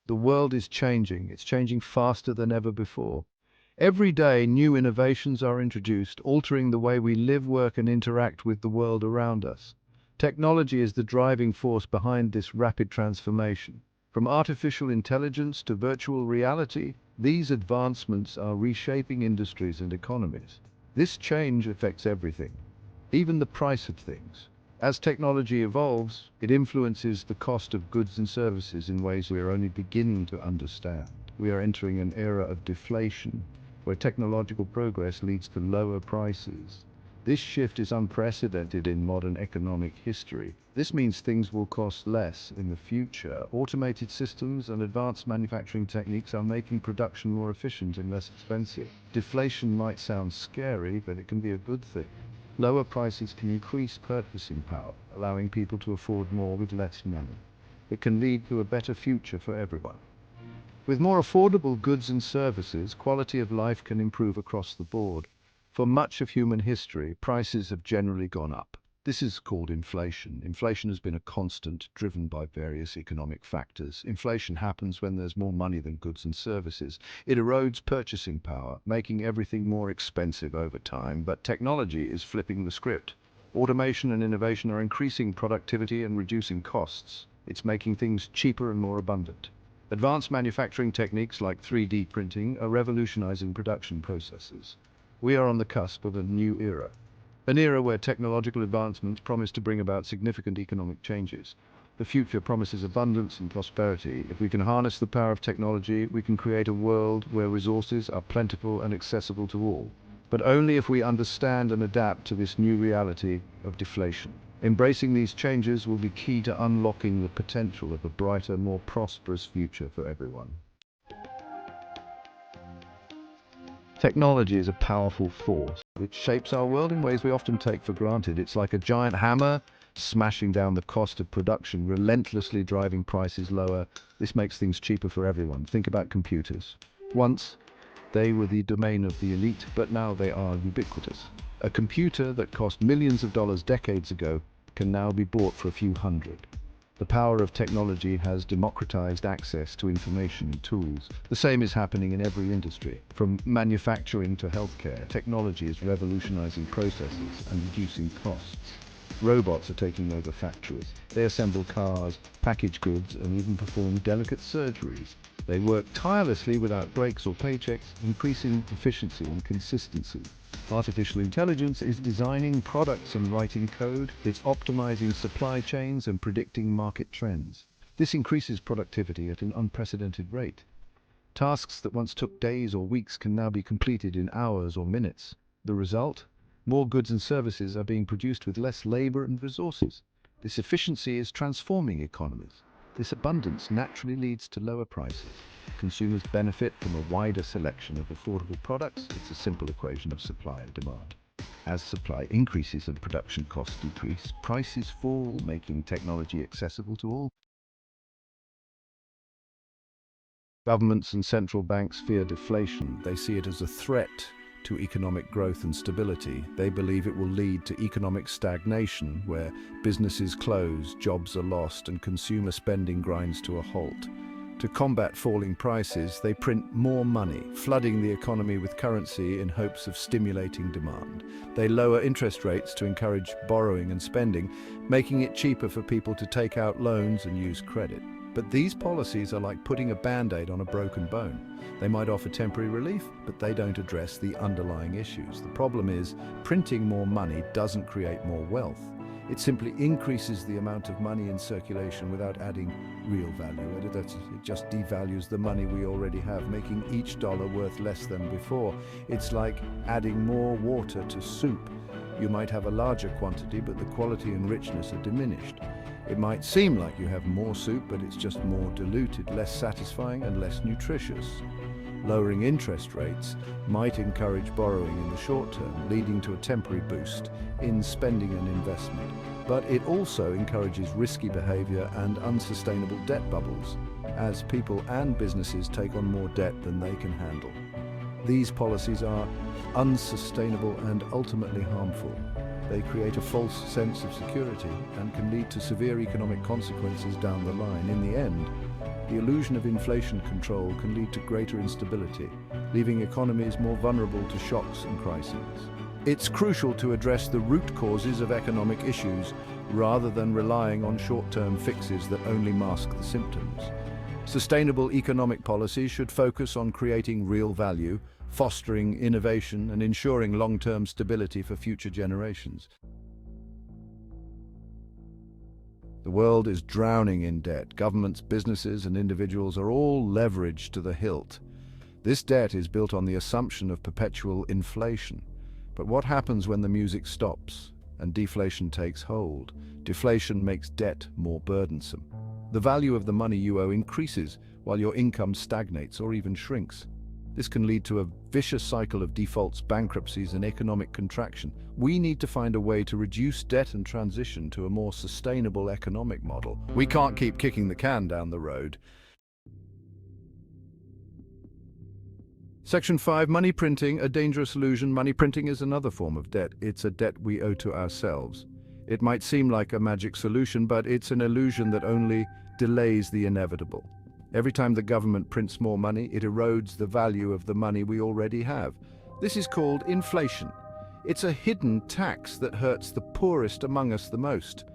The world is changing. It's changing faster than ever before. Every day, new innovations are introduced, altering the way we live, work, and interact with the world around us. Technology is the driving force behind this rapid transformation. From artificial intelligence to virtual reality, these advancements are reshaping industries and economies. This change affects everything, even the price of things. As technology evolves, it influences the cost of goods and services in ways we are only beginning to understand. We are entering an era of deflation, where technological progress leads to lower prices. This shift is unprecedented in modern economic history. This means things will cost less in the future. Automated systems and advanced manufacturing techniques are making production more efficient and less expensive. Deflation might sound scary, but it can be a good thing. Lower prices can increase purchasing power, allowing people to afford more with less money. It can lead to a better future for everyone. With more affordable goods and services, quality of life can improve across the board. For much of human history, prices have generally gone up. This is called inflation. Inflation has been a constant, driven by various economic factors. Inflation happens when there's more money than goods and services. It erodes purchasing power, making everything more expensive over time. But technology is flipping the script. Automation and innovation are increasing productivity and reducing costs. It's making things cheaper and more abundant. Advanced manufacturing techniques like 3D printing are revolutionizing production processes. We are on the cusp of a new era. An era where technological advancements promise to bring about significant economic changes. The future promises abundance and prosperity. If we can harness the power of technology, we can create a world where resources are plentiful and accessible to all. But only if we understand and adapt to this new reality of deflation. Embracing these changes will be key to unlocking the potential of a brighter, more prosperous future for everyone. Technology is a powerful force. It shapes our world in ways we often take for granted. It's like a giant hammer, smashing down the cost of production, relentlessly driving prices lower. This makes things cheaper for everyone. Think about computers. Once, they were the domain of the elite, but now they are ubiquitous. A computer that cost millions of dollars decades ago can now be bought for a few hundred. The power of technology has democratized access to information and tools. The same is happening in every industry. From manufacturing to healthcare, technology is revolutionizing processes and reducing costs. Robots are taking over factories. They assemble cars, package goods, and even perform delicate surgeries. They work tirelessly without breaks or paychecks, increasing efficiency and consistency. Artificial intelligence is designing products and writing code. It's optimizing supply chains and predicting market trends. This increases productivity at an unprecedented rate. Tasks that once took days or weeks can now be completed in hours or minutes. The result? More goods and services are being produced with less labor and resources. This efficiency is transforming economies. This abundance naturally leads to lower prices. Consumers benefit from a wider selection of affordable products. It's a simple equation of supply and demand. As supply increases and production costs decrease, prices fall, making technology accessible to all. Governments and central banks fear deflation. They see it as a threat to economic growth and stability. They believe it will lead to economic stagnation, where businesses close, jobs are lost, and consumer spending grinds to a halt. To combat falling prices, they print more money, flooding the economy with currency in hopes of stimulating demand. They lower interest rates to encourage borrowing and spending, making it cheaper for people to take out loans and use credit. But these policies are like putting a band-aid on a broken bone. They might offer temporary relief, but they don't address the underlying issues. The problem is, printing more money doesn't create more wealth. It simply increases the amount of money in circulation without adding real value. It just devalues the money we already have, making each dollar worth less than before. It's like adding more water to soup. You might have a larger quantity, but the quality and richness are diminished. It might seem like you have more soup, but it's just more diluted, less satisfying and less nutritious. Lowering interest rates might encourage borrowing in the short term, leading to a temporary boost in spending and investment. But it also encourages risky behavior and unsustainable debt bubbles, as people and businesses take on more debt than they can handle. These policies are unsustainable and ultimately harmful. They create a false sense of security and can lead to severe economic consequences down the line. In the end, the illusion of inflation control can lead to greater instability, leaving economies more vulnerable to shocks and crises. It's crucial to address the root causes of economic issues rather than relying on short-term fixes that only mask the symptoms. Sustainable economic policy should focus on creating real value, fostering innovation, and ensuring long-term stability for future generations. The world is drowning in debt. Governments, businesses, and individuals are all leveraged to the hilt. This debt is built on the assumption of perpetual inflation. But what happens when the music stops and deflation takes hold? Deflation makes debt more burdensome. The value of the money you owe increases while your income stagnates or even shrinks. This can lead to a vicious cycle of defaults, bankruptcies, and economic contraction. We need to find a way to reduce debt and transition to a more sustainable economic model. We can't keep kicking the can down the road. Section 5, money printing, a dangerous illusion. Money printing is another form of debt. It's a debt we owe to ourselves. It might seem like a magic solution, but it's an illusion that only delays the inevitable. Every time the government prints more money, it erodes the value of the money we already have. This is called inflation. It's a hidden tax that hurts the poorest among us the most.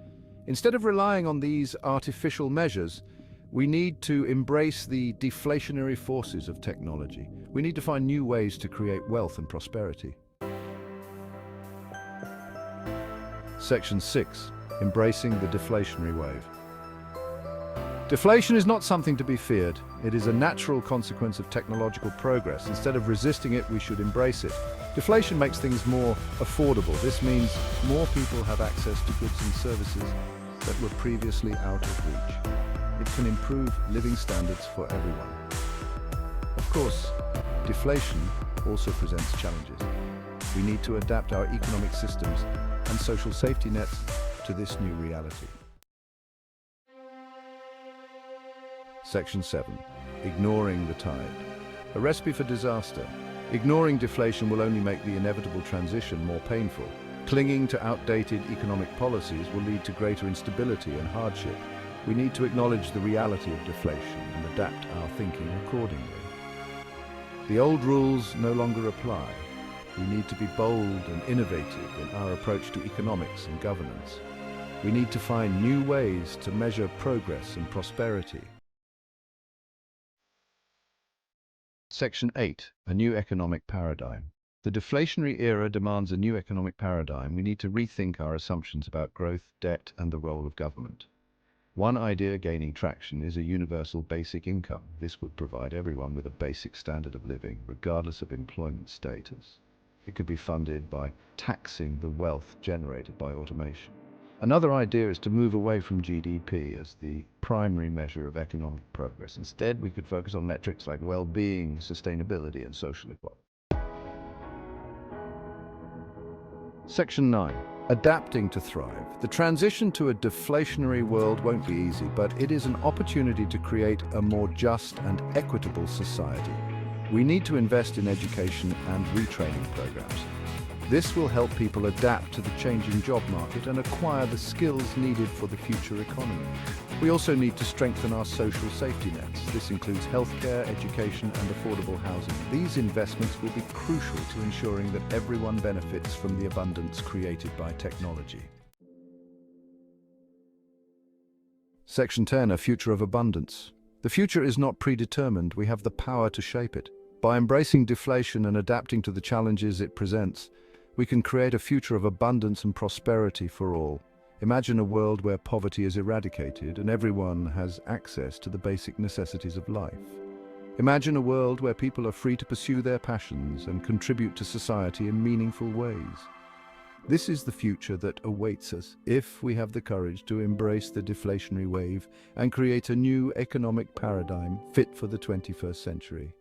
Instead of relying on these artificial measures, we need to embrace the deflationary forces of technology. We need to find new ways to create wealth and prosperity. Section 6. Embracing the deflationary wave. Deflation is not something to be feared. It is a natural consequence of technological progress. Instead of resisting it, we should embrace it. Deflation makes things more affordable. This means more people have access to goods and services that were previously out of reach. It can improve living standards for everyone. Of course, deflation also presents challenges. We need to adapt our economic systems and social safety nets to this new reality. Section 7. Ignoring the tide. A recipe for disaster. Ignoring deflation will only make the inevitable transition more painful. Clinging to outdated economic policies will lead to greater instability and hardship. We need to acknowledge the reality of deflation and adapt our thinking accordingly. The old rules no longer apply. We need to be bold and innovative in our approach to economics and governance. We need to find new ways to measure progress and prosperity. Section 8. A new economic paradigm. The deflationary era demands a new economic paradigm. We need to rethink our assumptions about growth, debt, and the role of government. One idea gaining traction is a universal basic income. This would provide everyone with a basic standard of living, regardless of employment status. It could be funded by taxing the wealth generated by automation. Another idea is to move away from GDP as the primary measure of economic progress. Instead, we could focus on metrics like well-being, sustainability, and social equality. Section 9. Adapting to thrive. The transition to a deflationary world won't be easy, but it is an opportunity to create a more just and equitable society. We need to invest in education and retraining programs. This will help people adapt to the changing job market and acquire the skills needed for the future economy. We also need to strengthen our social safety nets. This includes healthcare, education, and affordable housing. These investments will be crucial to ensuring that everyone benefits from the abundance created by technology. Section 10. A future of abundance. The future is not predetermined. We have the power to shape it. By embracing deflation and adapting to the challenges it presents, we can create a future of abundance and prosperity for all. Imagine a world where poverty is eradicated and everyone has access to the basic necessities of life. Imagine a world where people are free to pursue their passions and contribute to society in meaningful ways. This is the future that awaits us if we have the courage to embrace the deflationary wave and create a new economic paradigm fit for the 21st century.